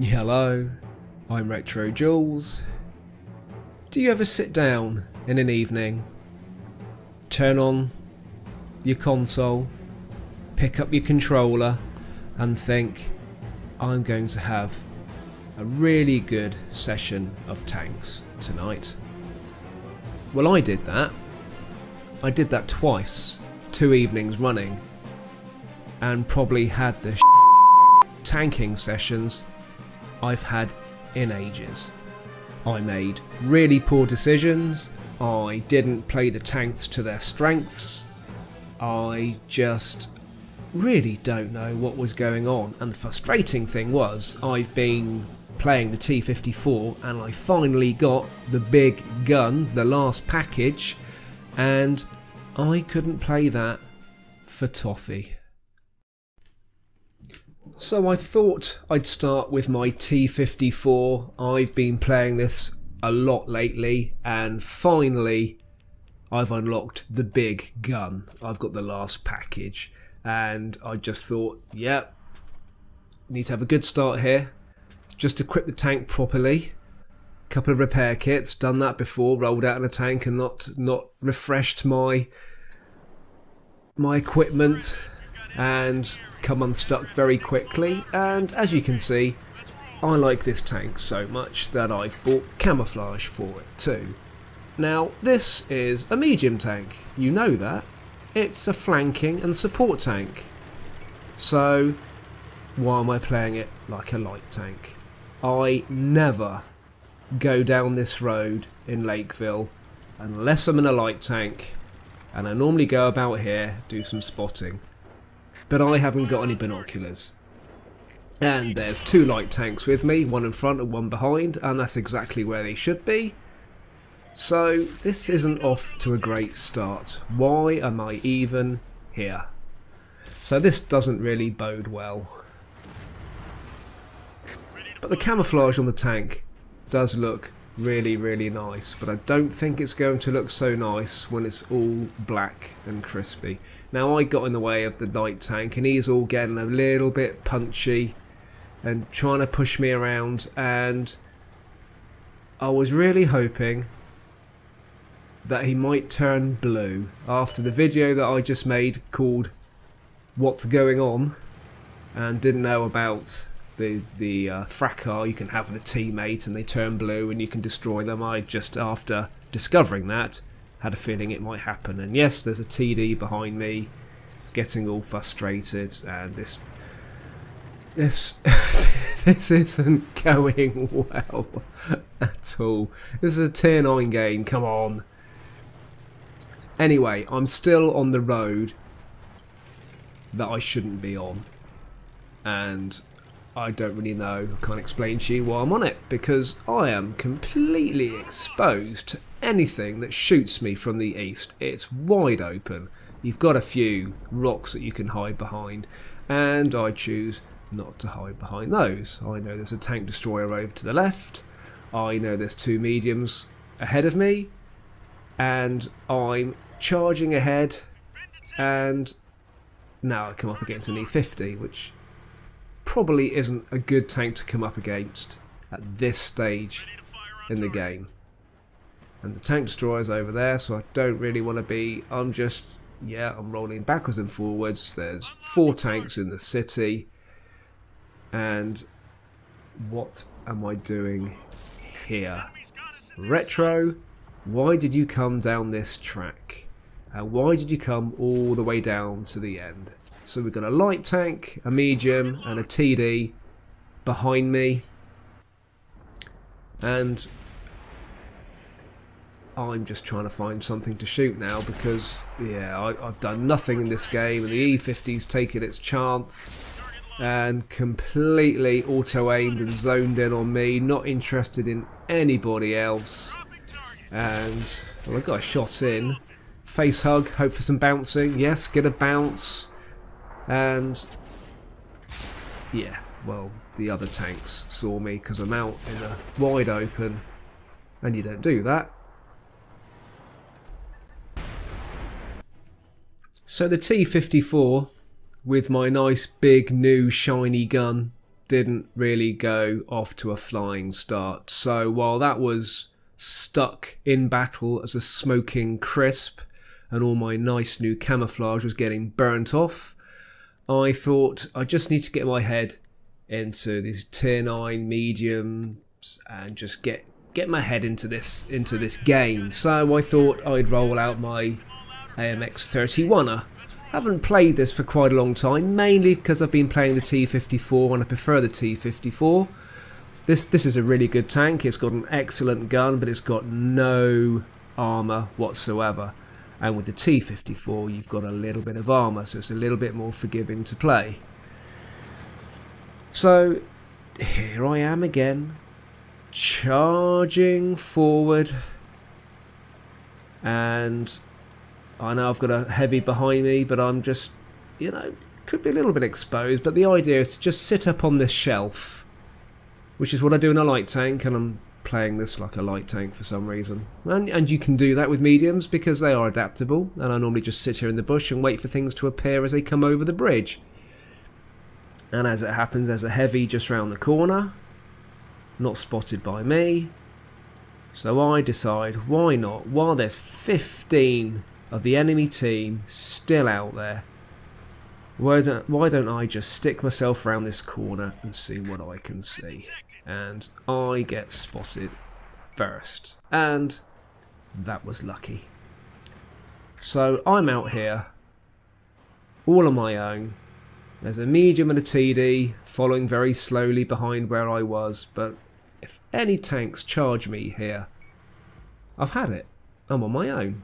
Hello, I'm RetroJules. Do you ever sit down in an evening, turn on your console, pick up your controller and think, I'm going to have a really good session of tanks tonight? Well, I did that. I did that twice, 2 evenings running, and probably had the tanking sessions I've had in ages. I made really poor decisions, I didn't play the tanks to their strengths, I just really don't know what was going on. And the frustrating thing was, I've been playing the T-54 and I finally got the big gun, the last package, and I couldn't play that for toffee. So I thought I'd start with my T-54. I've been playing this a lot lately and finally I've unlocked the big gun. I've got the last package and I just thought, yep, need to have a good start here. Just equip the tank properly. Couple of repair kits, done that before, rolled out in a tank and not refreshed my equipment and come unstuck very quickly. And as you can see, I like this tank so much that I've bought camouflage for it too. Now this is a medium tank, you know that. It's a flanking and support tank. So why am I playing it like a light tank? I never go down this road in Lakeville unless I'm in a light tank, and I normally go about here, do some spotting. But I haven't got any binoculars. And there's 2 light tanks with me, one in front and one behind, and that's exactly where they should be. So this isn't off to a great start. Why am I even here? So this doesn't really bode well. But the camouflage on the tank does look really, really nice, but I don't think it's going to look so nice when it's all black and crispy. Now I got in the way of the light tank and he's all getting a little bit punchy and trying to push me around, and I was really hoping that he might turn blue after the video that I just made called What's Going On, and didn't know about the fracas you can have with a teammate and they turn blue and you can destroy them. I just, after discovering that, had a feeling it might happen. And yes, there's a TD behind me getting all frustrated, and this this isn't going well at all. This is a tier 9 game, come on. Anyway, I'm still on the road that I shouldn't be on, and I don't really know, I can't explain to you why I'm on it, because I am completely exposed to anything that shoots me from the east. It's wide open. You've got a few rocks that you can hide behind, and I choose not to hide behind those. I know there's a tank destroyer over to the left, I know there's 2 mediums ahead of me, and I'm charging ahead, and now I come up against an E50, which probably isn't a good tank to come up against at this stage in the game. And the tank destroyer's over there, so I don't really want to be, I'm rolling backwards and forwards. There's 4 tanks in the city, and what am I doing here? Retro, why did you come down this track? Why did you come all the way down to the end? So we've got a light tank, a medium and a TD behind me, and I'm just trying to find something to shoot now because, yeah, I've done nothing in this game and the E50's taken its chance and completely auto-aimed and zoned in on me, not interested in anybody else. And, well, I got a shot in. Face hug, hope for some bouncing. Yes, get a bounce. And yeah, well, the other tanks saw me because I'm out in the wide open, and you don't do that. So the T-54 with my nice big new shiny gun didn't really go off to a flying start. So while that was stuck in battle as a smoking crisp and all my nice new camouflage was getting burnt off, I thought I just need to get my head into these tier 9 mediums and just get my head into this game. So I thought I'd roll out my AMX 31er. Haven't played this for quite a long time, mainly because I've been playing the T-54 and I prefer the T-54. This is a really good tank. It's got an excellent gun, but it's got no armour whatsoever. And with the T-54 you've got a little bit of armour, so it's a little bit more forgiving to play. So here I am again, charging forward, and I know I've got a heavy behind me, but I'm just, you know, could be a little bit exposed, but the idea is to just sit up on this shelf, which is what I do in a light tank, and I'm playing this like a light tank for some reason. And you can do that with mediums because they are adaptable, and I normally just sit here in the bush and wait for things to appear as they come over the bridge. And as it happens, there's a heavy just round the corner, not spotted by me. So I decide, why not, while there's 15 of the enemy team still out there, why don't I just stick myself around this corner and see what I can see? And I get spotted first, and that was lucky. So I'm out here all on my own. There's a medium and a TD following very slowly behind where I was, but if any tanks charge me here, I've had it. I'm on my own.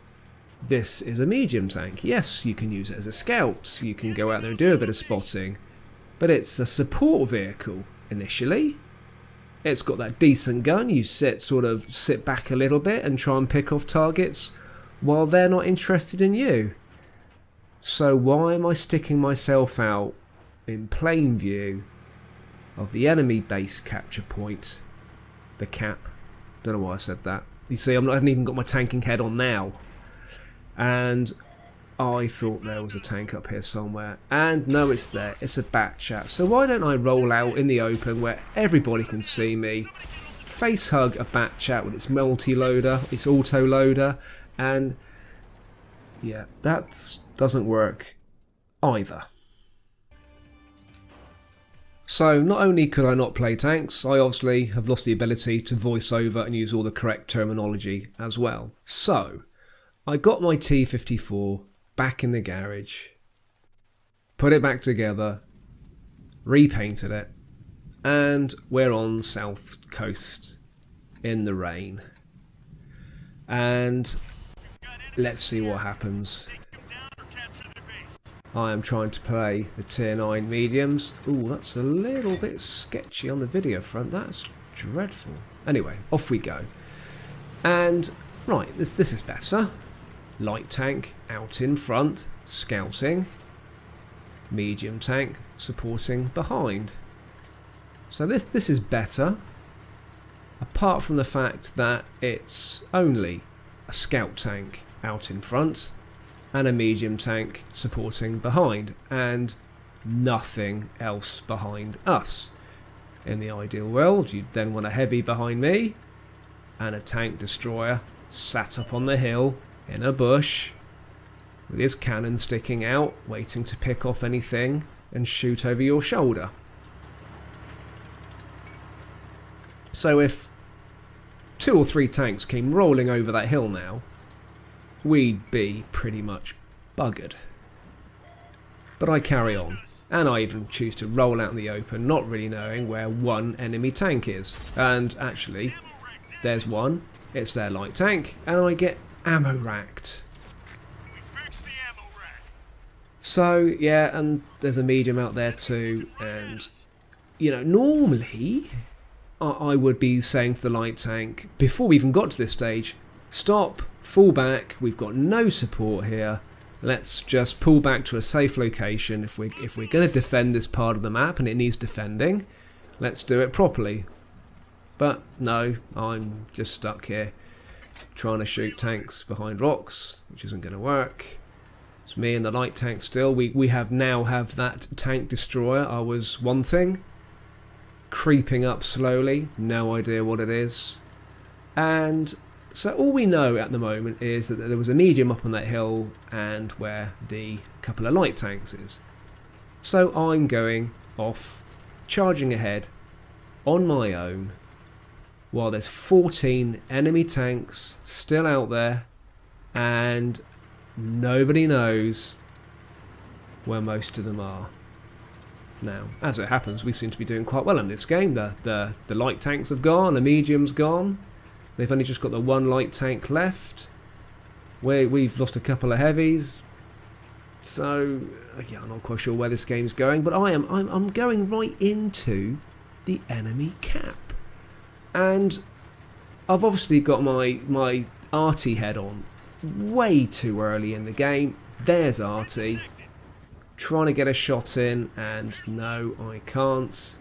This is a medium tank. Yes, you can use it as a scout, you can go out there and do a bit of spotting, but it's a support vehicle initially. It's got that decent gun. You sit back a little bit and try and pick off targets while they're not interested in you. So why am I sticking myself out in plain view of the enemy base capture point, the cap? Don't know why I said that. You see, I haven't even got my tanking head on now, and I thought there was a tank up here somewhere, and no, it's there. It's a bat chat. So why don't I roll out in the open where everybody can see me, face hug a bat chat with its multi-loader, its auto-loader, and yeah, that doesn't work either. So not only could I not play tanks, I obviously have lost the ability to voice over and use all the correct terminology as well. So I got my T-54 back in the garage, put it back together, repainted it, and we're on South Coast in the rain. And let's see what happens. I am trying to play the tier 9 mediums. Ooh, that's a little bit sketchy on the video front. That's dreadful. Anyway, off we go. And right, this is better. Light tank out in front, scouting. Medium tank supporting behind. So this is better, apart from the fact that it's only a scout tank out in front and a medium tank supporting behind, and nothing else behind us. In the ideal world, you'd then want a heavy behind me and a tank destroyer sat up on the hill in a bush with his cannon sticking out, waiting to pick off anything and shoot over your shoulder. So if 2 or 3 tanks came rolling over that hill now, we'd be pretty much buggered. But I carry on, and I even choose to roll out in the open, not really knowing where one enemy tank is. And actually, there's one, it's their light tank, and I get ammo racked. So yeah, and there's a medium out there too, and you know, normally I would be saying to the light tank, before we even got to this stage, stop, fall back, we've got no support here, let's just pull back to a safe location. If we're going to defend this part of the map and it needs defending, let's do it properly. But no, I'm just stuck here trying to shoot tanks behind rocks, which isn't going to work. It's me and the light tank still. We now have that tank destroyer I was wanting. creeping up slowly, no idea what it is. And so all we know at the moment is that there was a medium up on that hill and where the couple of light tanks is. So I'm going off, charging ahead on my own, while there's 14 enemy tanks still out there, and nobody knows where most of them are. Now, as it happens, we seem to be doing quite well in this game. The light tanks have gone, the medium's gone. They've only just got the one light tank left. We've lost a couple of heavies. So, yeah, I'm not quite sure where this game's going, but I'm going right into the enemy cap. And I've obviously got my Arty head on way too early in the game. There's Arty trying to get a shot in, and no, I can't.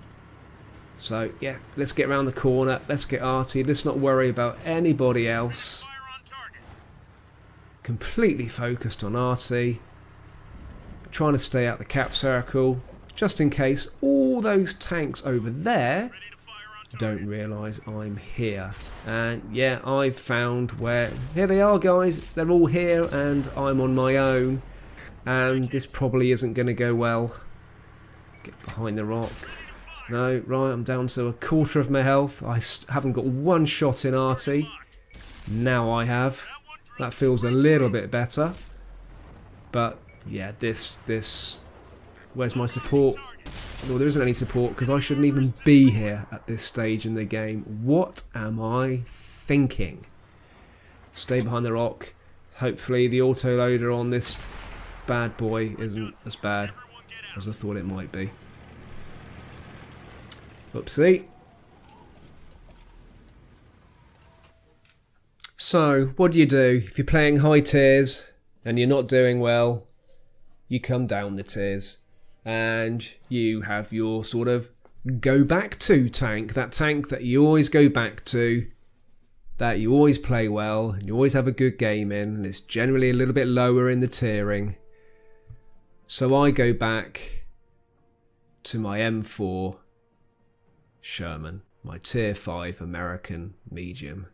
So yeah, let's get around the corner, let's get Arty, let's not worry about anybody else. Completely focused on Arty, trying to stay out the cap circle, just in case all those tanks over there don't realise I'm here. And yeah, I've found where... Here they are, guys. They're all here and I'm on my own. And this probably isn't going to go well. Get behind the rock. No, right, I'm down to a quarter of my health. I haven't got one shot in Arty. Now I have. That feels a little bit better. But yeah, this... Where's my support? Well, there isn't any support because I shouldn't even be here at this stage in the game. What am I thinking? Stay behind the rock. Hopefully the autoloader on this bad boy isn't as bad as I thought it might be. Oopsie. So, what do? If you're playing high tiers and you're not doing well, you come down the tiers. And you have your sort of go back to tank, that tank that you always go back to, that you always play well, and you always have a good game in, and it's generally a little bit lower in the tiering. So I go back to my M4 Sherman, my tier 5 American medium.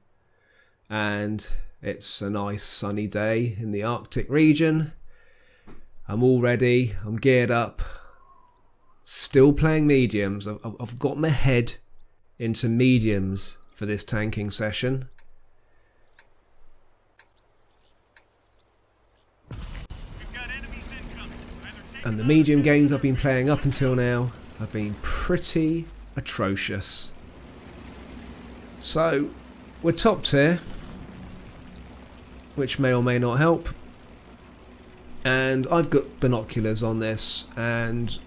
And it's a nice sunny day in the Arctic region. I'm all ready, I'm geared up. Still playing mediums. I've got my head into mediums for this tanking session. And the medium games I've been playing up until now have been pretty atrocious. So, we're top tier, which may or may not help. And I've got binoculars on this, and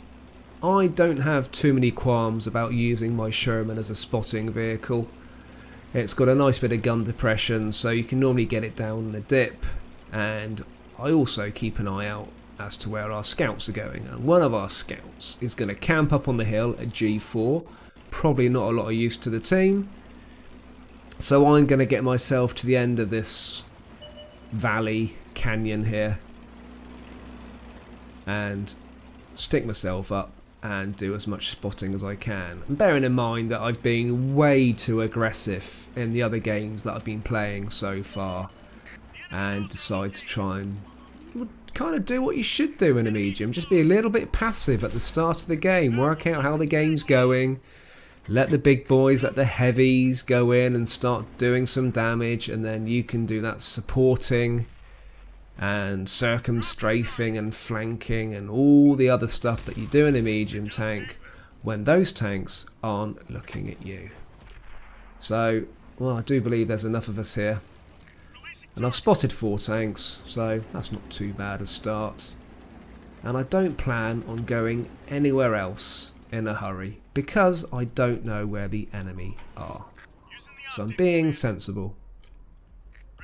I don't have too many qualms about using my Sherman as a spotting vehicle. It's got a nice bit of gun depression, so you can normally get it down in a dip, and I also keep an eye out as to where our scouts are going. And one of our scouts is going to camp up on the hill at G4, probably not a lot of use to the team. So I'm going to get myself to the end of this valley canyon here and stick myself up and do as much spotting as I can. And bearing in mind that I've been way too aggressive in the other games that I've been playing so far, and decide to try and kind of do what you should do in a medium. Just be a little bit passive at the start of the game, work out how the game's going, let the big boys, let the heavies go in and start doing some damage, and then you can do that supporting and circumstrafing and flanking and all the other stuff that you do in a medium tank when those tanks aren't looking at you. So, well, I do believe there's enough of us here. And I've spotted 4 tanks, so that's not too bad a start. And I don't plan on going anywhere else in a hurry because I don't know where the enemy are. So I'm being sensible.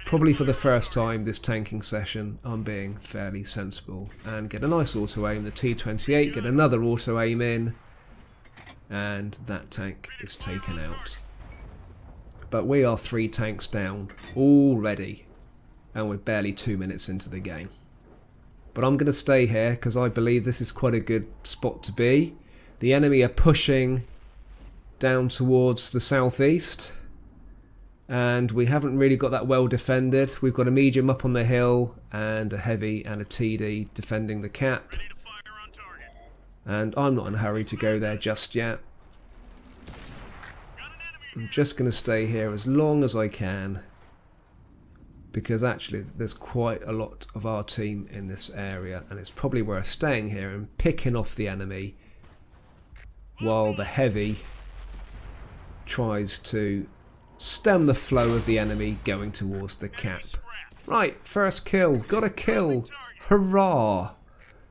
Probably for the first time this tanking session, I'm being fairly sensible and get a nice auto aim, the T-28, get another auto aim in, and that tank is taken out. But we are 3 tanks down already, and we're barely 2 minutes into the game. But I'm going to stay here because I believe this is quite a good spot to be. The enemy are pushing down towards the southeast, and we haven't really got that well defended. We've got a medium up on the hill and a heavy and a TD defending the cap, and I'm not in a hurry to go there just yet. I'm just going to stay here as long as I can, because actually there's quite a lot of our team in this area, and it's probably worth staying here and picking off the enemy while the heavy tries to stem the flow of the enemy going towards the cap. Right, first kill, got a kill, hurrah!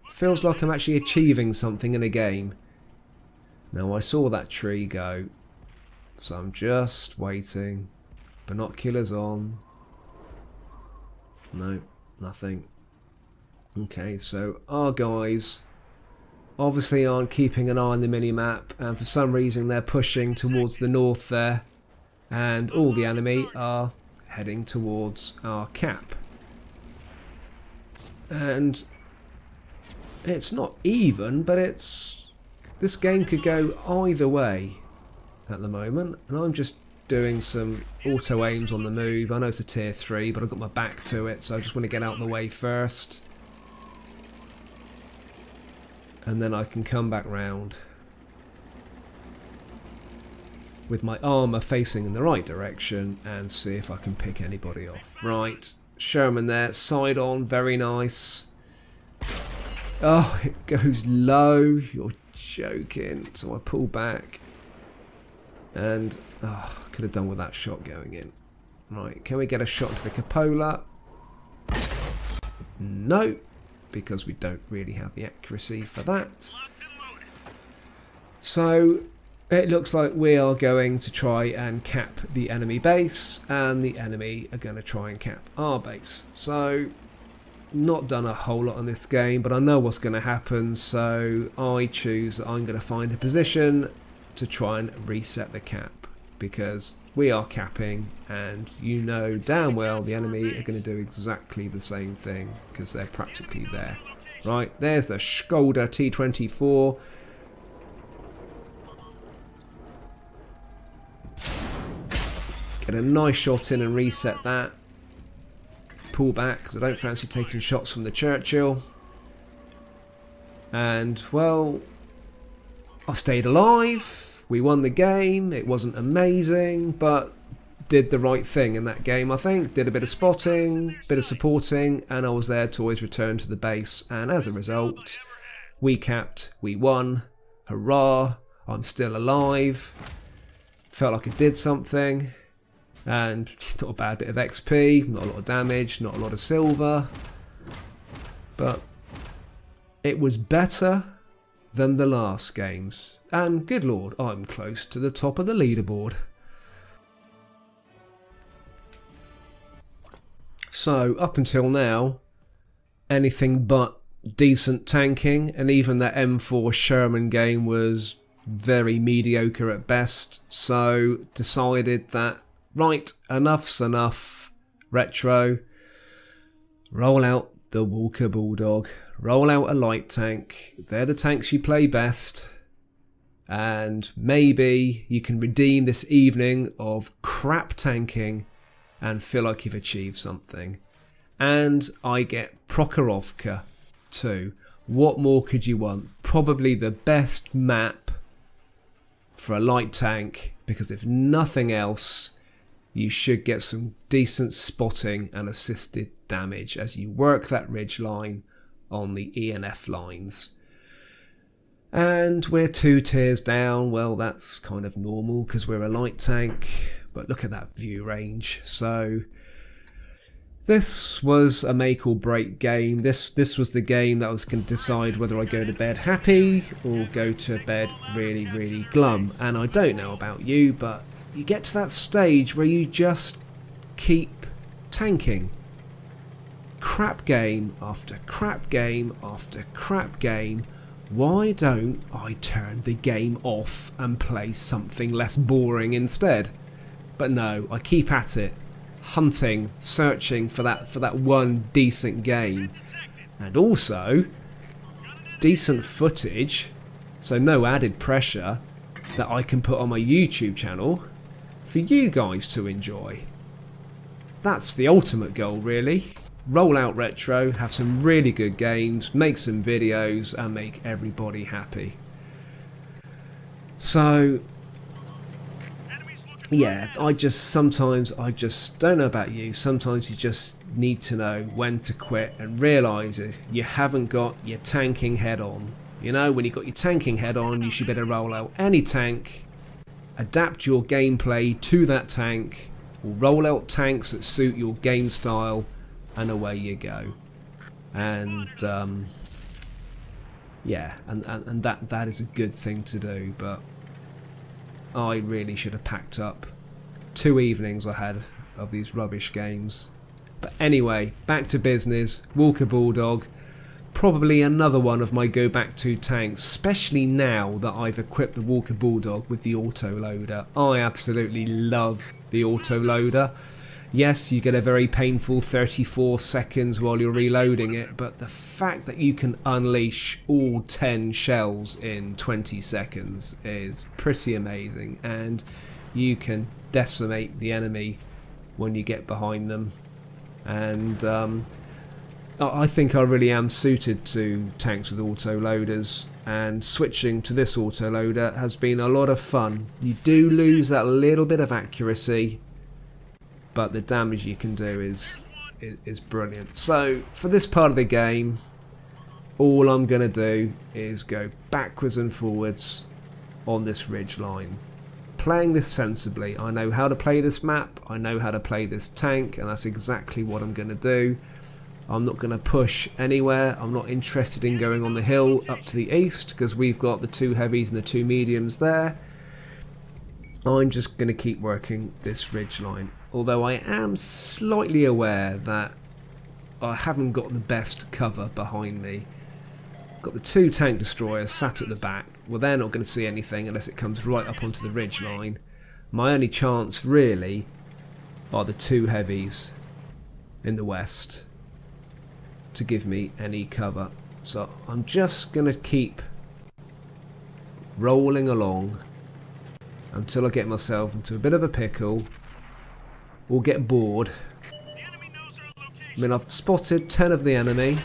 Feels like I'm actually achieving something in a game. Now I saw that tree go, so I'm just waiting. Binoculars on. No, nothing. Okay, so our guys obviously aren't keeping an eye on the mini-map, and for some reason they're pushing towards the north there, and all the enemy are heading towards our cap. And it's not even, but this game could go either way at the moment, and I'm just doing some auto aims on the move. I know it's a tier 3, but I've got my back to it, so I just want to get out of the way first, and then I can come back round with my armour facing in the right direction and see if I can pick anybody off. Right, Sherman there, side on, very nice. Oh, it goes low, you're joking. So I pull back, and I could have done with that shot going in. Right, can we get a shot to the cupola? No, because we don't really have the accuracy for that. So it looks like we are going to try and cap the enemy base, and the enemy are going to try and cap our base. So not done a whole lot on this game, but I know what's going to happen, so I choose that I'm going to find a position to try and reset the cap, because we are capping, and you know damn well the enemy are going to do exactly the same thing, because they're practically there. Right, there's the Skolder T-54. Get a nice shot in and reset that. Pull back, because I don't fancy taking shots from the Churchill. And, well, I stayed alive. We won the game. It wasn't amazing, but did the right thing in that game, I think. Did a bit of spotting, bit of supporting, and I was there to always return to the base. And as a result, we capped, we won. Hurrah, I'm still alive. Felt like I did something. And not a bad bit of XP, not a lot of damage, not a lot of silver, but it was better than the last games, and good lord, I'm close to the top of the leaderboard. So up until now, anything but decent tanking, and even that M4 Sherman game was very mediocre at best, so decided that right, enough's enough, Retro. Roll out the Walker Bulldog. Roll out a light tank. They're the tanks you play best. And maybe you can redeem this evening of crap tanking and feel like you've achieved something. And I get Prokhorovka too. What more could you want? Probably the best map for a light tank, because if nothing else, you should get some decent spotting and assisted damage as you work that ridge line on the ENF lines. And we're 2 tiers down. Well, that's kind of normal because we're a light tank, but look at that view range. So this was a make or break game. This was the game that was going to decide whether I go to bed happy or go to bed really, really glum. And I don't know about you, but you get to that stage where you just keep tanking. Crap game after crap game after crap game. Why don't I turn the game off and play something less boring instead? But no, I keep at it, hunting, searching for that one decent game. And also decent footage, so no added pressure. that I can put on my YouTube channel for you guys to enjoy. That's the ultimate goal, really. Roll out Retro, have some really good games, make some videos, and make everybody happy. So, yeah, sometimes I just don't know about you. Sometimes you just need to know when to quit and realise it. You haven't got your tanking head on. You know, when you've got your tanking head on, you should better roll out any tank, adapt your gameplay to that tank, or roll out tanks that suit your game style, and away you go. And yeah, and that is a good thing to do. But I really should have packed up 2 evenings I had of these rubbish games. But anyway, back to business. Walker Bulldog, probably another one of my go back to tanks, especially now that I've equipped the Walker Bulldog with the auto loader. I absolutely love the auto loader. Yes, you get a very painful 34 seconds while you're reloading it, but the fact that you can unleash all 10 shells in 20 seconds is pretty amazing, and you can decimate the enemy when you get behind them. And I think I really am suited to tanks with auto loaders, and switching to this auto loader has been a lot of fun. You do lose that little bit of accuracy, but the damage you can do is brilliant. So for this part of the game, all I'm going to do is go backwards and forwards on this ridge line. Playing this sensibly. I know how to play this map, I know how to play this tank, and that's exactly what I'm going to do. I'm not going to push anywhere. I'm not interested in going on the hill up to the east, because we've got the 2 heavies and the 2 mediums there. I'm just going to keep working this ridge line. Although I am slightly aware that I haven't got the best cover behind me. Got the 2 tank destroyers sat at the back. Well, they're not going to see anything unless it comes right up onto the ridge line. My only chance really are the 2 heavies in the west to give me any cover. So I'm just going to keep rolling along until I get myself into a bit of a pickle or get bored. I mean, I've spotted 10 of the enemy,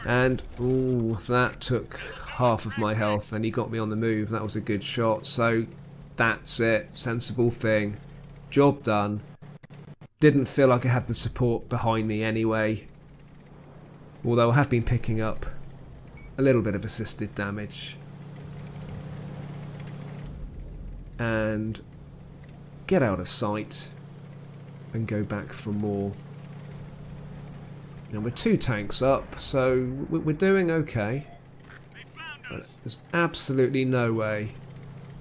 and ooh, that took half of my health, and he got me on the move. That was a good shot. So that's it, sensible thing, job done. Didn't feel like I had the support behind me anyway, although I have been picking up a little bit of assisted damage. And get out of sight and go back for more. And we're 2 tanks up, so we're doing okay. But there's absolutely no way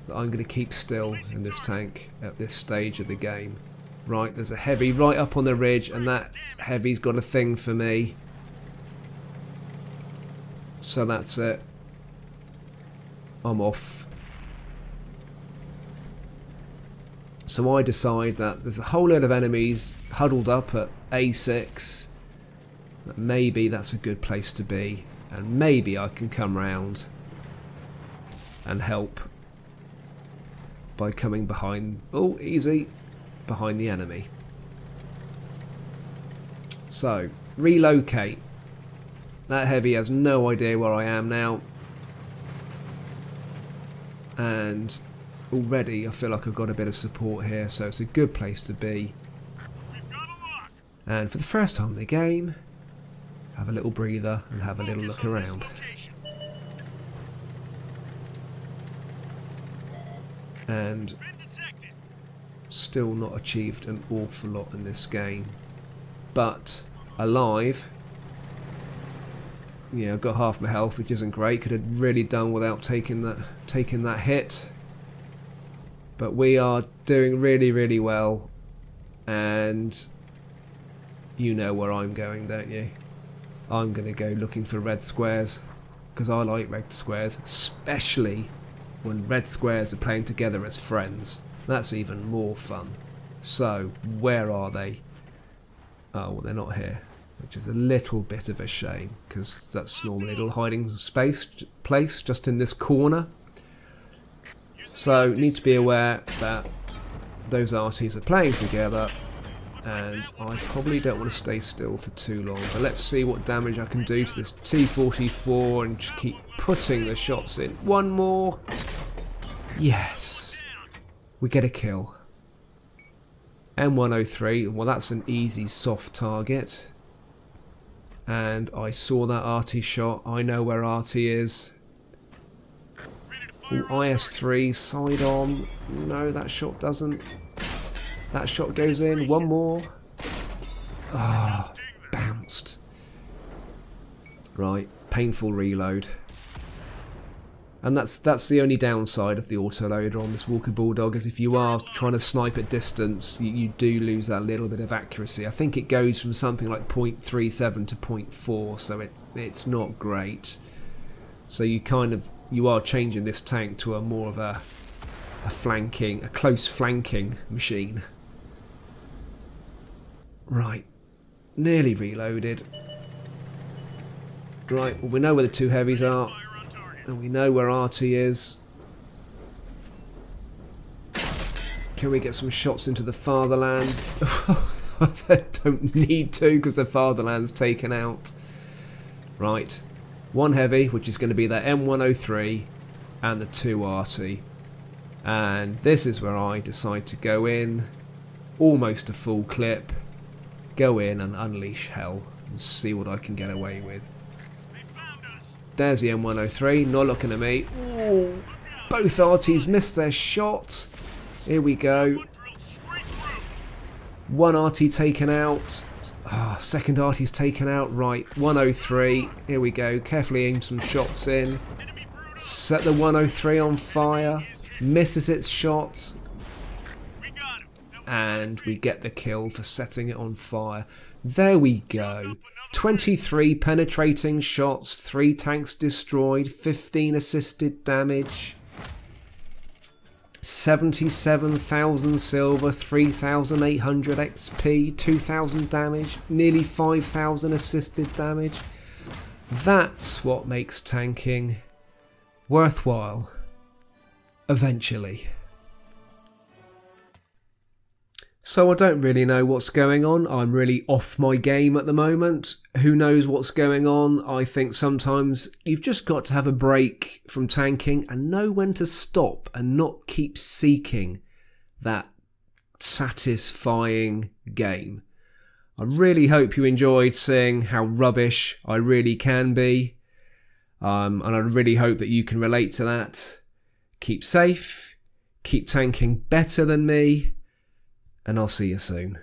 that I'm going to keep still in this tank at this stage of the game. Right, there's a heavy right up on the ridge, and that heavy's got a thing for me. So that's it. I'm off. So I decide that there's a whole load of enemies huddled up at A6. That maybe that's a good place to be, and maybe I can come round and help by coming behind, oh easy, behind the enemy. So relocate. That heavy has no idea where I am now, and already I feel like I've got a bit of support here, so it's a good place to be. And for the first time in the game, have a little breather and have a little look around. And still not achieved an awful lot in this game, but alive. Yeah, I've got half my health, which isn't great. Could have really done without taking that hit. But we are doing really, really well, and you know where I'm going, don't you? I'm going to go looking for red squares, because I like red squares, especially when red squares are playing together as friends. That's even more fun. So, where are they? Oh, well, they're not here, which is a little bit of a shame, because that's normally a little hiding place just in this corner. So need to be aware that those RTs are playing together, and I probably don't want to stay still for too long. But let's see what damage I can do to this T-54 and just keep putting the shots in. One more. Yes. We get a kill. M103, well that's an easy soft target. And I saw that RT shot. I know where RT is. Ooh, IS-3, side on. No, that shot doesn't. That shot goes in. One more. Ah, bounced. Right, painful reload. And that's the only downside of the autoloader on this Walker Bulldog, is if you are trying to snipe at distance, you do lose that little bit of accuracy. I think it goes from something like 0.37 to 0.4, so it's not great. So you are changing this tank to a more of a close flanking machine. Right, nearly reloaded. Right, well we know where the two heavies are. And we know where RT is. Can we get some shots into the fatherland? I don't need to because the fatherland's taken out. Right. One heavy, which is going to be that M103 and the 2 RT. And this is where I decide to go in. Almost a full clip. Go in and unleash hell and see what I can get away with. There's the M103, not looking at me. Ooh, both RTs missed their shot. Here we go. One RT taken out. Second RT's taken out. Right, 103. Here we go. Carefully aim some shots in. Set the 103 on fire. Misses its shot. And we get the kill for setting it on fire. There we go. 23 penetrating shots, 3 tanks destroyed, 15 assisted damage, 77,000 silver, 3,800 XP, 2,000 damage, nearly 5,000 assisted damage. That's what makes tanking worthwhile, eventually. So I don't really know what's going on. I'm really off my game at the moment. Who knows what's going on? I think sometimes you've just got to have a break from tanking and know when to stop and not keep seeking that satisfying game. I really hope you enjoyed seeing how rubbish I really can be. And I really hope that you can relate to that. Keep safe. Keep tanking better than me. And I'll see you soon.